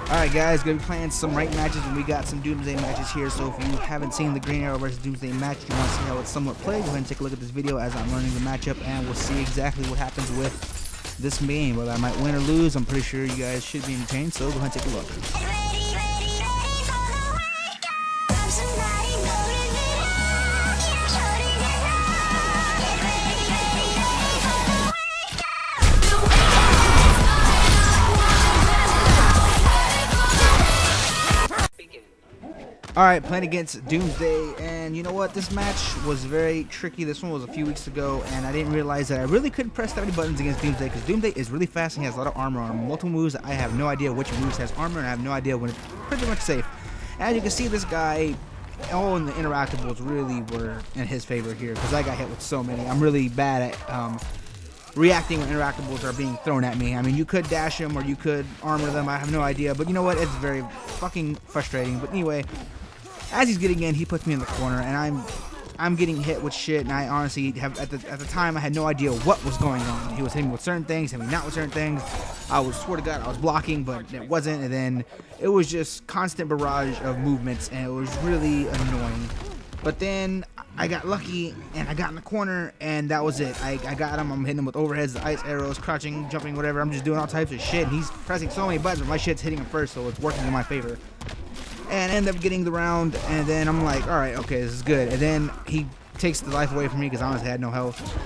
Alright guys, gonna be playing some ranked matches, and we got some Doomsday matches here. So if you haven't seen the Green Arrow versus Doomsday match, you want to see how it's somewhat played, go ahead and take a look at this video as I'm learning the matchup, and we'll see exactly what happens with this game. Whether I might win or lose, I'm pretty sure you guys should be entertained, so go ahead and take a look. Alright, playing against Doomsday, and you know what, this match was very tricky. This one was a few weeks ago, and I didn't realize that I really couldn't press that many buttons against Doomsday, because Doomsday is really fast and he has a lot of armor on multiple moves. I have no idea which moves has armor, and I have no idea when it's pretty much safe. As you can see, this guy, all in the interactables really were in his favor here, because I got hit with so many. I'm really bad at reacting when interactables are being thrown at me. I mean, you could dash them or you could armor them, I have no idea, but you know what, it's very fucking frustrating. But anyway, as he's getting in, he puts me in the corner, and I'm getting hit with shit, and I honestly have at the time I had no idea what was going on. He was hitting me with certain things, hitting me not with certain things. I was, swear to God, I was blocking, but it wasn't, and then it was just constant barrage of movements, and it was really annoying. But then I got lucky, and I got in the corner, and that was it. I got him. I'm hitting him with overheads, the ice arrows, crouching, jumping, whatever. I'm just doing all types of shit, and he's pressing so many buttons, but my shit's hitting him first, so it's working in my favor. And end up getting the round, and then I'm like, alright, okay, this is good. And then he takes the life away from me because I honestly had no health.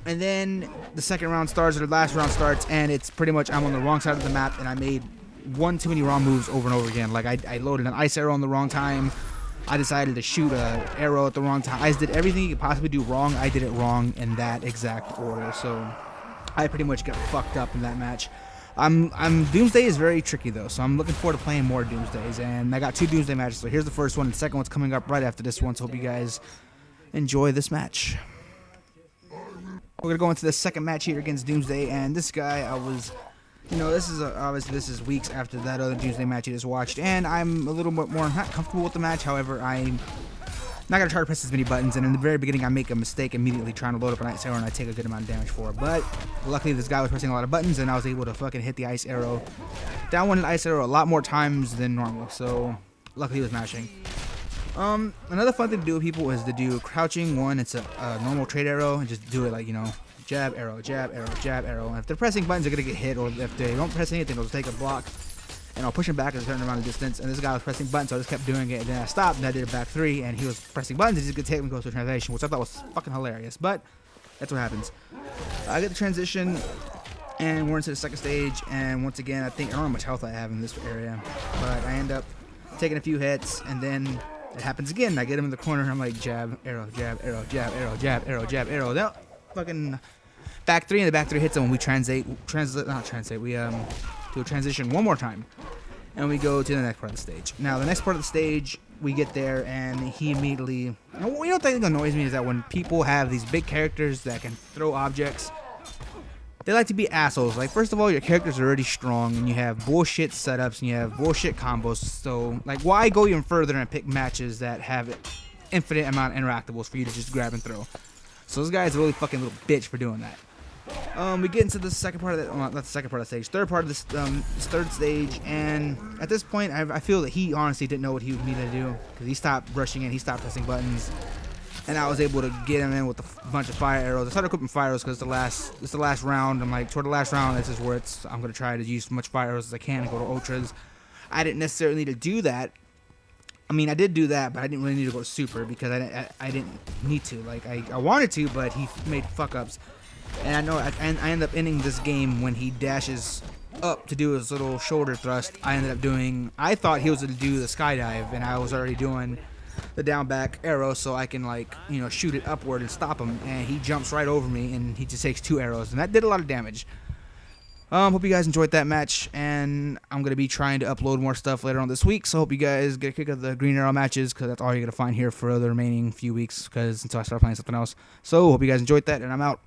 And then the second round starts, or the last round starts, and it's pretty much I'm on the wrong side of the map, and I made one too many wrong moves over and over again. Like, I loaded an ice arrow on the wrong time. I decided to shoot an arrow at the wrong time. I did everything you could possibly do wrong. I did it wrong in that exact order. So I pretty much got fucked up in that match. Doomsday is very tricky though, so I'm looking forward to playing more Doomsdays, and I got two Doomsday matches. So here's the first one, the second one's coming up right after this one, so hope you guys enjoy this match. We're gonna go into the second match here against Doomsday, and this guy, obviously this is weeks after that other Doomsday match you just watched, and I'm a little bit more not comfortable with the match. However, I'm not gonna try to press as many buttons, and in the very beginning I make a mistake immediately trying to load up an ice arrow, and I take a good amount of damage for it. But luckily this guy was pressing a lot of buttons, and I was able to fucking hit the ice arrow. Down one ice arrow a lot more times than normal, so luckily he was mashing. Another fun thing to do with people is to do crouching one. It's a normal trade arrow, and just do it like, you know, jab arrow, jab arrow, jab arrow. And if they're pressing buttons, they're gonna get hit, or if they don't press anything, they'll take a block. And I'll push him back a certain amount of distance, and this guy was pressing buttons, so I just kept doing it, and then I stopped, and I did a back three, and he was pressing buttons, and he just could take him and go to a transition, which I thought was fucking hilarious, but that's what happens. I get the transition, and we're into the second stage, and once again, I don't know how much health I have in this area, but I end up taking a few hits, and then it happens again. I get him in the corner, and I'm like, jab, arrow, jab, arrow, jab, arrow, jab, arrow, jab, arrow. Now, fucking back three, and the back three hits him when we do a transition one more time, and we go to the next part of the stage. Now the next part of the stage, we get there, and he immediately, you know, thing that annoys me is that when people have these big characters that can throw objects, they like to be assholes. Like, first of all, your characters are already strong, and you have bullshit setups, and you have bullshit combos, so like, why go even further and pick matches that have infinite amount of interactables for you to just grab and throw? So this guy is a really fucking little bitch for doing that. We get into the second part of that, well, not the second part of the stage, third part of this, this third stage, and at this point, I feel that he honestly didn't know what he needed to do, because he stopped rushing in, he stopped pressing buttons, and I was able to get him in with a bunch of fire arrows. I started equipping fire arrows because it's the last round. I'm like, toward the last round, this is where I'm going to try to use as much fire arrows as I can and go to ultras. I didn't necessarily need to do that. I mean, I did do that, but I didn't really need to go to super, because I didn't need to. Like, I wanted to, but he made fuck-ups. And I know I end up ending this game when he dashes up to do his little shoulder thrust. I thought he was going to do the skydive, and I was already doing the down back arrow so I can, like, you know, shoot it upward and stop him. And he jumps right over me, and he just takes 2 arrows, and that did a lot of damage. Hope you guys enjoyed that match, and I'm going to be trying to upload more stuff later on this week, so hope you guys get a kick of the Green Arrow matches, because that's all you're going to find here for the remaining few weeks, because until I start playing something else. So hope you guys enjoyed that, and I'm out.